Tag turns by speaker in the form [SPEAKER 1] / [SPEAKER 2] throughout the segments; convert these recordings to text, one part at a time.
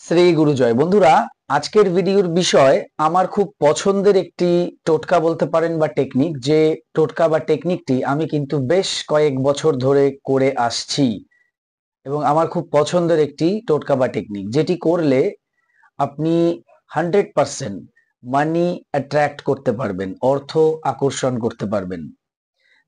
[SPEAKER 1] শ্রী গুরুজয় বন্ধুরা, আজকের ভিডিওর বিষয় আমার খুব পছন্দের একটি টোটকা বলতে পারেন বা টেকনিক। যে টোটকা বা টেকনিকটি আমি কিন্তু বেশ কয়েক বছর ধরে করে আসছি এবং আমার খুব পছন্দের একটি টোটকা বা টেকনিক, যেটি করলে আপনি 100% মানি অ্যাট্রাক্ট করতে পারবেন, অর্থ আকর্ষণ করতে পারবেন।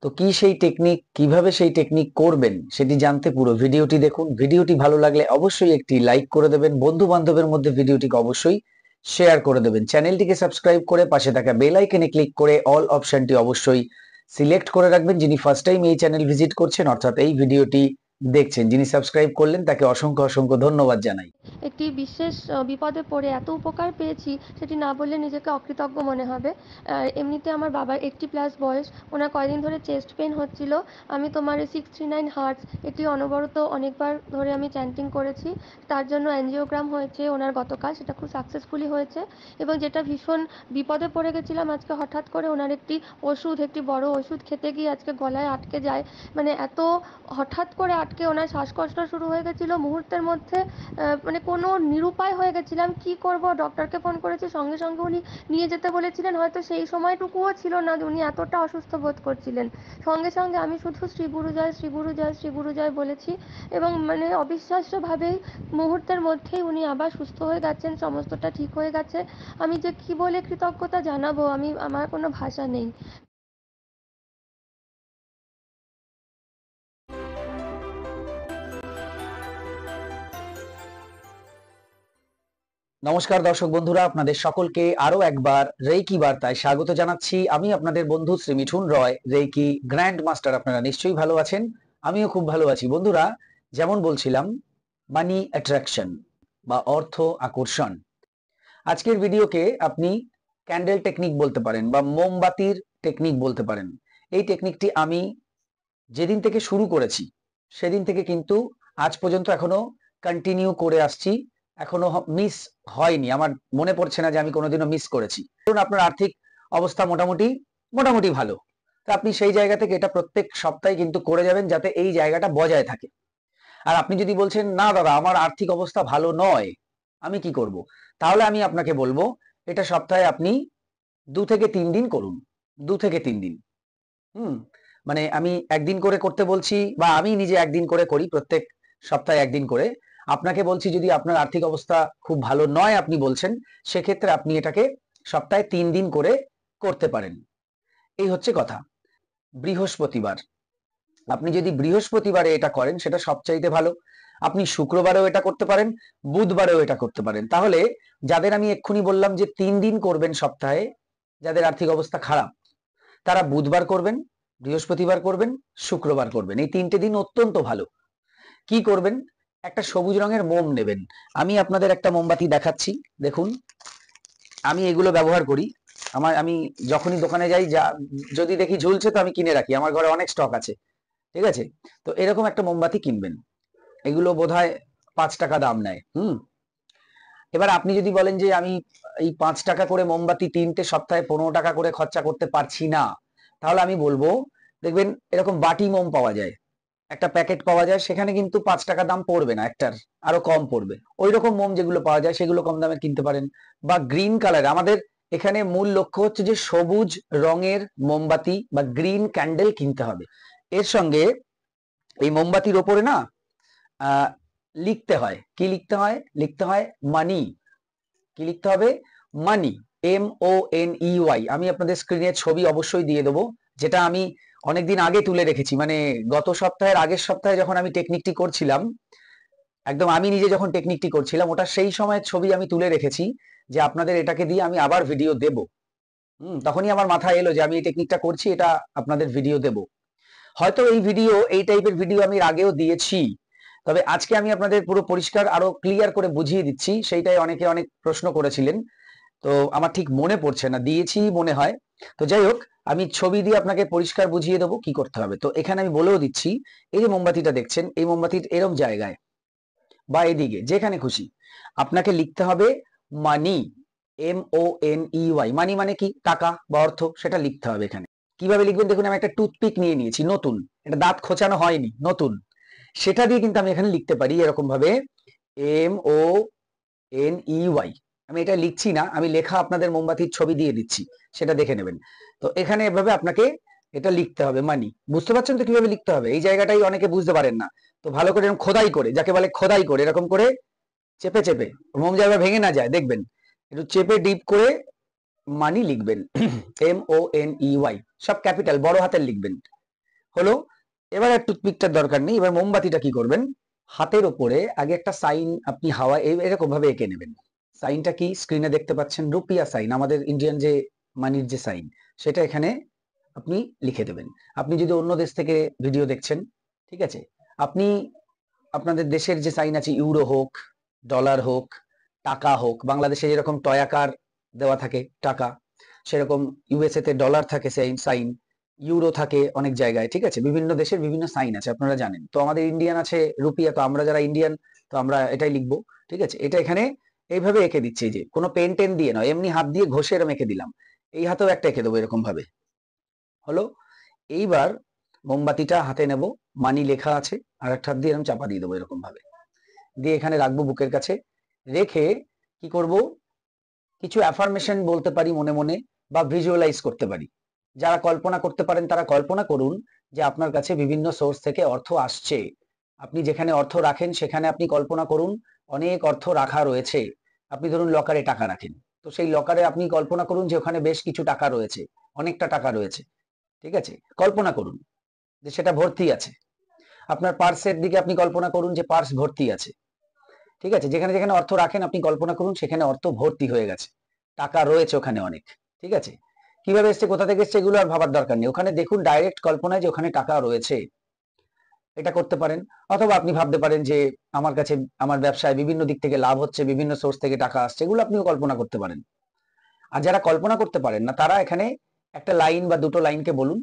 [SPEAKER 1] তো কি সেই টেকনিক, কিভাবে সেই টেকনিক করবেন সেটি জানতে পুরো ভিডিওটি দেখুন। ভিডিওটি ভালো লাগলে অবশ্যই একটি লাইক করে দেবেন, বন্ধু বান্ধবের মধ্যে ভিডিওটিকে অবশ্যই শেয়ার করে দেবেন। চ্যানেলটিকে সাবস্ক্রাইব করে পাশে থাকা বেল আইকনে ক্লিক করে অল অপশনটি অবশ্যই সিলেক্ট করে রাখবেন। যিনি ফার্স্ট টাইম এই চ্যানেল ভিজিট করছেন অর্থাৎ এই ভিডিওটি দেখছেন, যিনি সাবস্ক্রাইব করলেন তাকে অসংখ্য অসংখ্য ধন্যবাদ জানাই।
[SPEAKER 2] একটি বিশেষ বিপদে পড়ে এত উপকার পেয়েছি সেটি না বললে নিজেকে অকৃতজ্ঞ মনে হবে। এমনিতে আমার বাবার 80+ বয়স, ওনার কয়দিন ধরে চেস্ট পেন হচ্ছিল। আমি তোমার 639 হার্টস এটি অনবরত অনেকবার ধরে আমি চ্যান্টিং করেছি। তার জন্য অ্যাঞ্জিওগ্রাম হয়েছে ওনার গতকাল, সেটা খুব সাকসেসফুলি হয়েছে। এবং যেটা ভীষণ বিপদে পড়ে গেছিলাম আজকে হঠাৎ করে ওনার একটি ওষুধ, একটি বড় ওষুধ খেতে গিয়ে আজকে গলায় আটকে যায়। মানে এত হঠাৎ করে আটকে ওনার শ্বাসকষ্ট শুরু হয়ে গেছিলো মুহূর্তের মধ্যে। মানে কোনো নিরুপায় হয়ে গেছিলাম, কি করব। ডক্টরকে ফোন করেছি, সঙ্গে সঙ্গে উনি নিয়ে যেতে বলেছিলেন। হয়তো সেই সময়টুকুও ছিল না, উনি এতটা অসুস্থ বোধ করছিলেন। সঙ্গে সঙ্গে আমি শুধু শ্রী গুরু জয়, শ্রী গুরু জয়, শ্রী গুরু জয় বলেছি এবং মানে অবিশ্বাস্যভাবেই মুহূর্তের মধ্যেই উনি আবার সুস্থ হয়ে গেছেন, সমস্তটা ঠিক হয়ে গেছে। আমি যে কি বলে কৃতজ্ঞতা জানাবো, আমার কোনো ভাষা নেই।
[SPEAKER 1] নমস্কার দর্শক বন্ধুরা, আপনাদের সকলকে আরো একবার রেইকি বার্তায় স্বাগত জানাচ্ছি। আমি আপনাদের বন্ধু শ্রী মিঠুন রয়, রেইকি গ্র্যান্ড মাস্টার। আপনারা নিশ্চয়ই ভালো আছেন, আমিও খুব ভালো আছি। বন্ধুরা, যেমন বলছিলাম, মানি অ্যাট্রাকশন বা অর্থ আকর্ষণ। আজকের ভিডিওকে আপনি ক্যান্ডেল টেকনিক বলতে পারেন বা মোমবাতির টেকনিক বলতে পারেন। এই টেকনিকটি আমি যেদিন থেকে শুরু করেছি সেদিন থেকে কিন্তু আজ পর্যন্ত এখনো কন্টিনিউ করে আসছি। এখনো মিস হয়নি, আমার মনে পড়ছে না যে আমি কোনোদিনও মিস করেছি। ধরুন আপনার আর্থিক অবস্থা মোটামুটি মোটামুটি ভালো, তা আপনি সেই জায়গা থেকে এটা প্রত্যেক সপ্তাহে কিন্তু করে যাবেন, যাতে এই জায়গাটা বজায় থাকে। আর আপনি যদি বলছেন না দাদা আমার আর্থিক অবস্থা ভালো নয়, আমি কি করব, তাহলে আমি আপনাকে বলবো এটা সপ্তাহে আপনি 2 থেকে 3 দিন করুন। 2 থেকে 3 দিন। হুম, মানে আমি একদিন করে করতে বলছি, বা আমি নিজে একদিন করে করি, প্রত্যেক সপ্তাহে একদিন করে। আপনাকে বলছি যদি আপনার আর্থিক অবস্থা খুব ভালো নয় আপনি বলছেন, সেক্ষেত্রে আপনি এটাকে সপ্তাহে 3 দিন করে করতে পারেন। এই হচ্ছে কথা। বৃহস্পতিবার, আপনি যদি বৃহস্পতিবারে এটা করেন সেটা সবচাইতে ভালো। আপনি শুক্রবারেও এটা করতে পারেন, বুধবারেও এটা করতে পারেন। তাহলে যাদের আমি এক্ষুনি বললাম যে 3 দিন করবেন সপ্তাহে, যাদের আর্থিক অবস্থা খারাপ, তারা বুধবার করবেন, বৃহস্পতিবার করবেন, শুক্রবার করবেন। এই 3টে দিন অত্যন্ত ভালো। কি করবেন, একটা সবুজ রঙের মোম নেবেন। আমি আপনাদের একটা মোমবাতি দেখাচ্ছি, দেখুন। আমি এগুলো ব্যবহার করি। আমি যখনই দোকানে যাই, যদি দেখি ঝুলছে তো আমি কিনে রাখি, আমার ঘরে অনেক স্টক আছে। ঠিক আছে, তো এরকম একটা মোমবাতি কিনবেন। এগুলো বোধহয় 5 টাকা দাম নেয়। এবার আপনি যদি বলেন যে আমি এই 5 টাকা করে মোমবাতি 3টে সপ্তাহে 15 টাকা করে খরচা করতে পারছি না, তাহলে আমি বলবো, দেখবেন এরকম বাটি মোম পাওয়া যায়, একটা প্যাকেট পাওয়া যায়, সেখানে কিন্তু 5 টাকা দাম পড়বে না, একটার আরো কম পড়বে। ওই রকম মোম যেগুলো পাওয়া যায় সেগুলো কম দামে কিনতে পারেন। বা গ্রিন কালার, আমাদের এখানে মূল লক্ষ্য হচ্ছে যে সবুজ রঙের মোমবাতি বা গ্রিন ক্যান্ডেল কিনতে হবে। এর সঙ্গে এই মোমবাতির ওপরে না লিখতে হয়, কি লিখতে হয়, লিখতে হয় মানি। কি লিখতে হবে, মানি, MONEY। আমি আপনাদের স্ক্রিনে ছবি অবশ্যই দিয়ে দেবো, যেটা আমি অনেকদিন আগে তুলে রেখেছি, মানে গত সপ্তাহের আগের সপ্তাহে যখন আমি টেকনিকটি করছিলাম, একদম আমি নিজে যখন টেকনিকটি করছিলাম, ওটা সেই সময়ের ছবি আমি তুলে রেখেছি, যে আপনাদের এটাকে দিয়ে আমি আবার ভিডিও দেব। তখনই আমার মাথায় এলো যে আমি এই টেকনিকটা করছি, এটা আপনাদের ভিডিও দেব। হয়তো এই টাইপের ভিডিও আমি এর আগেও দিয়েছি, তবে আজকে আমি আপনাদের পুরো পরিষ্কার আরো ক্লিয়ার করে বুঝিয়ে দিচ্ছি। সেইটাই অনেকে অনেক প্রশ্ন করেছিলেন, তো আমার ঠিক মনে পড়ছে না, দিয়েছি মনে হয়। তো যাই হোক, আমি ছবি দিয়ে আপনাকে পরিষ্কার বুঝিয়ে দেবো কি করতে হবে। তো এখানে আমি বলেও দিচ্ছি, এই যে মোমবাতিটা দেখছেন, এই মোমবাতির এরম জায়গায় বা এদিকে যেখানে খুশি আপনাকে লিখতে হবে মানি, MONEY। মানি মানে কি, টাকা বা অর্থ, সেটা লিখতে হবে এখানে। কিভাবে লিখবেন দেখুন, আমি একটা টুথপিক নিয়ে নিয়েছি নতুন, এটা দাঁত খোঁচানো হয়নি, নতুন। সেটা দিয়ে কিন্তু আমি এখানে লিখতে পারি এরকম ভাবে, MONEY। MONEY। আমি এটা লিখছি না, আমি লেখা আপনাদের মোমবাতির ছবি দিয়ে দিচ্ছি, সেটা দেখে নেবেন। তো এখানে এভাবে আপনাকে এটা লিখতে হবে মানি। বুঝতে পারছেন তো কিভাবে লিখতে হবে? এই জায়গাটাই অনেকে বুঝতে পারেন না। তো ভালো করে এরকম খোদাই করে, যাকে বলে খোদাই করে, এরকম করে চেপে চেপে, মোম যাবে ভেঙে না যায় দেখবেন, একটু চেপে ডিপ করে মানি লিখবেন। MONEY, সব ক্যাপিটাল বড় হাতের লিখবেন। হলো। এবার আর টুথপিকটার দরকার নেই। এবার মোমবাতিটা কি করবেন, হাতের ওপরে আগে একটা সাইন আপনি হাওয়ায় এরকম ভাবে এঁকে নেবেন। সাইনটা কি স্ক্রিনে দেখতে পাচ্ছেন, রুপিয়া সাইন, আমাদের ইন্ডিয়ান যে মানির যে সাইন, সেটা এখানে আপনি লিখে দেবেন। আপনি যদি অন্য দেশ থেকে ভিডিও দেখছেন, ঠিক আছে, আপনি আপনাদের দেশের যে সাইন আছে, ইউরো হোক, ডলার হোক, টাকা হোক, বাংলাদেশে যেরকম টয়াকার দেওয়া থাকে টাকা, সেরকম ইউএসএ তে ডলার থাকে সাইন, ইউরো থাকে অনেক জায়গায়, ঠিক আছে, বিভিন্ন দেশের বিভিন্ন সাইন আছে, আপনারা জানেন। তো আমাদের ইন্ডিয়ান আছে রুপিয়া, তো আমরা যারা ইন্ডিয়ান, তো আমরা এটাই লিখবো, ঠিক আছে। এটা এখানে এইভাবে এঁকে দিচ্ছি, যে কোনো পেন টেন দিয়ে নয়, এমনি হাত দিয়ে ঘষে এরকম এঁকে দিলাম। এই হাতেও একটা এঁকে দেবো এরকম ভাবে। হলো। এইবার মোমবাতিটা হাতে নেব, মানি লেখা আছে, আর একটা হাত দিয়ে এরকম চাপা দিয়ে দেবো এরকম ভাবে, দিয়ে এখানে রাখবো বুকের কাছে। রেখে কি করব, কিছু অ্যাফার্মেশন বলতে পারি মনে মনে, বা ভিজুয়ালাইজ করতে পারি। যারা কল্পনা করতে পারেন তারা কল্পনা করুন যে আপনার কাছে বিভিন্ন সোর্স থেকে অর্থ আসছে। আপনি যেখানে অর্থ রাখেন সেখানে আপনি কল্পনা করুন অনেক অর্থ রাখা রয়েছে। আপনি ধরুন লকারে টাকা রাখেন, তো সেই লকারে আপনি কল্পনা করুন যে ওখানে বেশ কিছু টাকা রয়েছে, অনেকটা টাকা রয়েছে, ঠিক আছে। কল্পনা করুন যে সেটা ভর্তি আছে। আপনার পার্সের দিকে আপনি কল্পনা করুন যে পার্স ভর্তি আছে, ঠিক আছে। যেখানে যেখানে অর্থ রাখেন আপনি কল্পনা করুন সেখানে অর্থ ভর্তি হয়ে গেছে, টাকা রয়েছে ওখানে অনেক, ঠিক আছে। কিভাবে এসছে, কোথা থেকে এসছে, এগুলো আর ভাবার দরকার নেই। ওখানে দেখুন ডাইরেক্ট কল্পনায় যে ওখানে টাকা রয়েছে, এটা করতে পারেন। অথবা আপনি ভাবতে পারেন যে আমার কাছে আমার ব্যবসায় বিভিন্ন দিক থেকে লাভ হচ্ছে, বিভিন্ন সোর্স থেকে টাকা আসছে, এগুলো আপনিও কল্পনা করতে পারেন। আর যারা কল্পনা করতে পারেন না, তারা এখানে একটা লাইন বা দুটো লাইনকে বলুন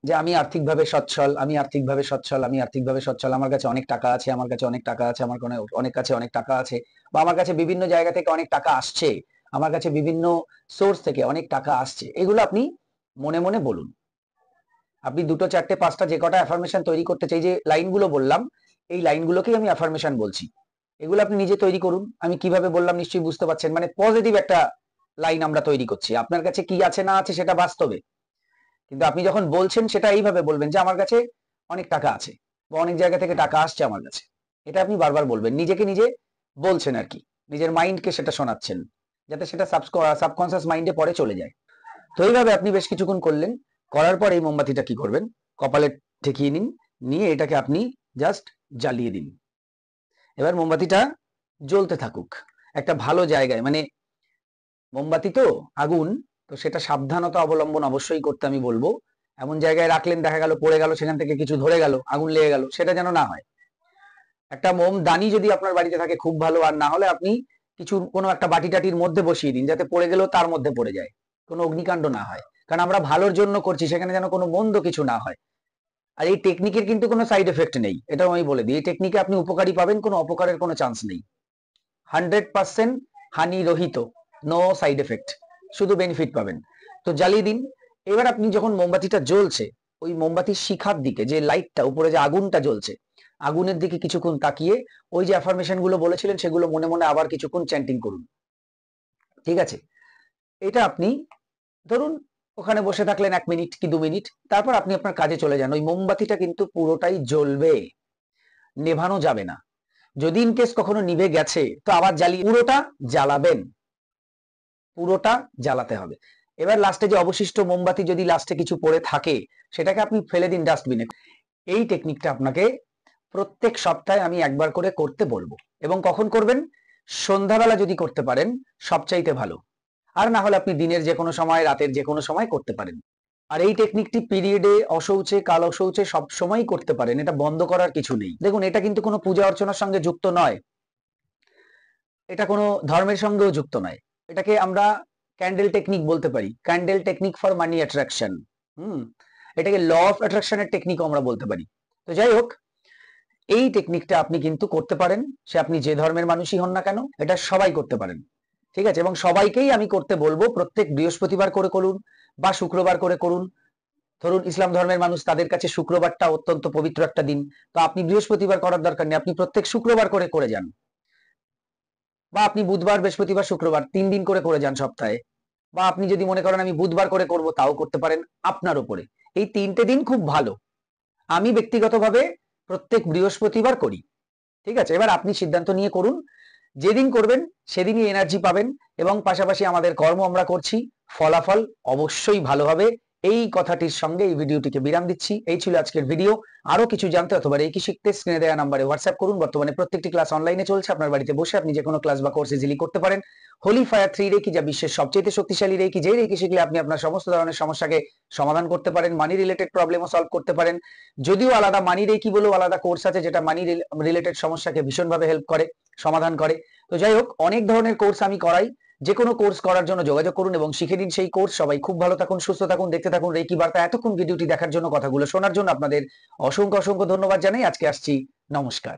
[SPEAKER 1] যে আমি আর্থিকভাবে সচ্ছল, আমি আর্থিকভাবে সচ্ছল, আমি আর্থিকভাবে সচ্ছল, আমার কাছে অনেক টাকা আছে, আমার কাছে অনেক টাকা আছে, আমার কোনো অনেক কাছে অনেক টাকা আছে, বা আমার কাছে বিভিন্ন জায়গা থেকে অনেক টাকা আসছে, আমার কাছে বিভিন্ন সোর্স থেকে অনেক টাকা আসছে। এগুলো আপনি মনে মনে বলুন। আপনি দুটো চারটে পাঁচটা যে কটা অ্যাফার্মেশন তৈরি করতে চাই, যে লাইনগুলো বললাম, এই লাইনগুলোকেই আমি অ্যাফার্মেশন বলছি। এগুলো আপনি নিজে তৈরি করুন। আমি কিভাবে বললাম নিশ্চয়ই বুঝতে পারছেন, মানে পজিটিভ একটা লাইন আমরা তৈরি করছি। আপনার কাছে কি আছে না আছে সেটা বাস্তবে, কিন্তু আপনি যখন বলছেন সেটা এইভাবে বলবেন যে আমার কাছে অনেক টাকা আছে, বা অনেক জায়গা থেকে টাকা আসছে আমার কাছে। এটা আপনি বারবার বলবেন, নিজেকে নিজে বলছেন আর কি, নিজের মাইন্ডকে সেটা শোনাচ্ছেন, যাতে সেটা সাবকনসিয়াস মাইন্ডে পরে চলে যায়। তো এইভাবে আপনি বেশ কিছুক্ষণ করলেন। করার পর এই মোমবাতিটা কি করবেন, কপালে ঠেকিয়ে নিন, নিয়ে এটাকে আপনি জাস্ট জ্বালিয়ে দিন। এবার মোমবাতিটা জ্বলতে থাকুক একটা ভালো জায়গায়, মানে মোমবাতি তো আগুন, তো সেটা সাবধানতা অবলম্বন অবশ্যই করতে আমি বলবো। এমন জায়গায় রাখলেন দেখা গেল পড়ে গেল, সেখান থেকে কিছু ধরে গেল, আগুন লেগে গেল, সেটা যেন না হয়। একটা মোমদানি যদি আপনার বাড়িতে থাকে খুব ভালো, আর না হলে আপনি কিছু কোনো একটা বাটি টাটির মধ্যে বসিয়ে দিন, যাতে পড়ে গেলেও তার মধ্যে পড়ে যায়, কোনো অগ্নিকাণ্ড না হয়। কারণ আমরা ভালোর জন্য করছি, সেখানে যেন কোনো মন্দ কিছু না হয়। আর এই টেকনিকের কিন্তু কোনো সাইড এফেক্ট নেই, এটাও আমি বলে দিই। এই টেকনিকে আপনি উপকারী পাবেন, কোনো অপকারের কোনো চান্স নেই। 100% হানি রহিত, নো সাইড এফেক্ট, শুধু বেনিফিট পাবেন। তো জ্বালিয়ে দিন। এবার আপনি যখন মোমবাতিটা জ্বলছে, ওই মোমবাতির শিখার দিকে যে লাইটটা উপরে যে আগুনটা জ্বলছে, আগুনের দিকে কিছুক্ষণ তাকিয়ে ওই যে অ্যাফার্মেশন গুলো বলেছিলেন সেগুলো মনে মনে আবার কিছুক্ষণ চ্যান্টিং করুন, ঠিক আছে। এটা আপনি ধরুন ওখানে বসে থাকলেন 1 মিনিট কি 2 মিনিট, তারপর আপনি আপনার কাজে চলে যান। ওই মোমবাতিটা কিন্তু পুরোটাই জ্বলবে, নেভানো যাবে না। যদি ইনকেস কখনো নিভে গেছে তো আবার জ্বালিয়ে পুরোটা জ্বালাবেন, পুরোটা জ্বালাতে হবে। এবার লাস্টে যে অবশিষ্ট মোমবাতি যদি লাস্টে কিছু পড়ে থাকে, সেটাকে আপনি ফেলে দিন ডাস্টবিনে। এই টেকনিকটা আপনাকে প্রত্যেক সপ্তাহে আমি একবার করে করতে বলবো। এবং কখন করবেন, সন্ধ্যাবেলা যদি করতে পারেন সবচাইতে ভালো, আর না হলে আপনি দিনের যে কোনো সময়, রাতের যে কোনো সময় করতে পারেন। আর এই টেকনিকটি পিরিয়ডে, অশৌচে, কাল অশৌচে সব সময় করতে পারেন, এটা বন্ধ করার কিছু নেই। দেখুন এটা কিন্তু কোনো পূজা অর্চনার সঙ্গে যুক্ত নয়, এটা কোনো ধর্মের সঙ্গেও যুক্ত নয়। এটাকে আমরা ক্যান্ডেল টেকনিক বলতে পারি, candle technique for money attraction. এটাকে ল অফ অ্যাট্রাকশনের টেকনিকও আমরা বলতে পারি। তো যাই হোক, এই টেকনিকটা আপনি কিন্তু করতে পারেন, সে আপনি যে ধর্মের মানুষই হন না কেন, এটা সবাই করতে পারেন, ঠিক আছে। এবং সবাইকেই আমি করতে বলবো, প্রত্যেক বৃহস্পতিবার করে করুন বা শুক্রবার করে করুন। ধরুন ইসলাম ধর্মের মানুষ, তাদের কাছে শুক্রবারটা অত্যন্ত পবিত্র একটা দিন, তো আপনি বৃহস্পতিবার করার দরকার নেই, আপনি প্রত্যেক শুক্রবার করে করে যান। বা আপনি বুধবার বৃহস্পতিবার শুক্রবার 3 দিন করে করে যান সপ্তাহে, বা আপনি যদি মনে করেন আমি বুধবার করে করব তাও করতে পারেন, আপনার উপরে। এই 3টে দিন খুব ভালো। আমি ব্যক্তিগতভাবে প্রত্যেক বৃহস্পতিবার করি। ঠিক আছে, এবার আপনি সিদ্ধান্ত নিয়ে করুন। যেদিন করবেন সেদিনই এনার্জি পাবেন, এবং পাশাপাশি আমাদের কর্ম আমরা করছি, ফলাফল অবশ্যই ভালো হবে। এই কথাটির সঙ্গে এই ভিডিওটিকে বিরাম দিচ্ছি। এই ছিল আজকের ভিডিও। আরো কিছু জানতে অথবা রেকি শিখতে স্ক্রিনে দেওয়া নাম্বারে হোয়াটসঅ্যাপ করুন। বর্তমানে প্রত্যেকটি ক্লাস অনলাইনে চলছে, আপনার বাড়িতে বসে আপনি যে কোনো ক্লাস বা কোর্স ইজিলি করতে পারেন। হোলি ফায়ার 3 রেকি, যা বিশ্বের সবচেয়ে শক্তিশালী রেকি, যে রেকি শিখলে আপনি আপনার সমস্ত ধরনের সমস্যাকে সমাধান করতে পারেন, মানি রিলেটেড প্রবলেমও সলভ করতে পারেন। যদিও আলাদা মানি রেকি বলেও আলাদা কোর্স আছে, যেটা মানি রিলেটেড সমস্যাকে ভীষণভাবে হেল্প করে, সমাধান করে। তো যাই হোক, অনেক ধরনের কোর্স আমি করাই। যে কোনো কোর্স করার জন্য যোগাযোগ করুন এবং শিখে দিন সেই কোর্স। সবাই খুব ভালো থাকুন, সুস্থ থাকুন, দেখতে থাকুন রেকি বার্তা। এতক্ষণ ভিডিওটি দেখার জন্য, কথাগুলো শোনার জন্য আপনাদের অসংখ্য অসংখ্য ধন্যবাদ জানাই। আজকে আসছি, নমস্কার।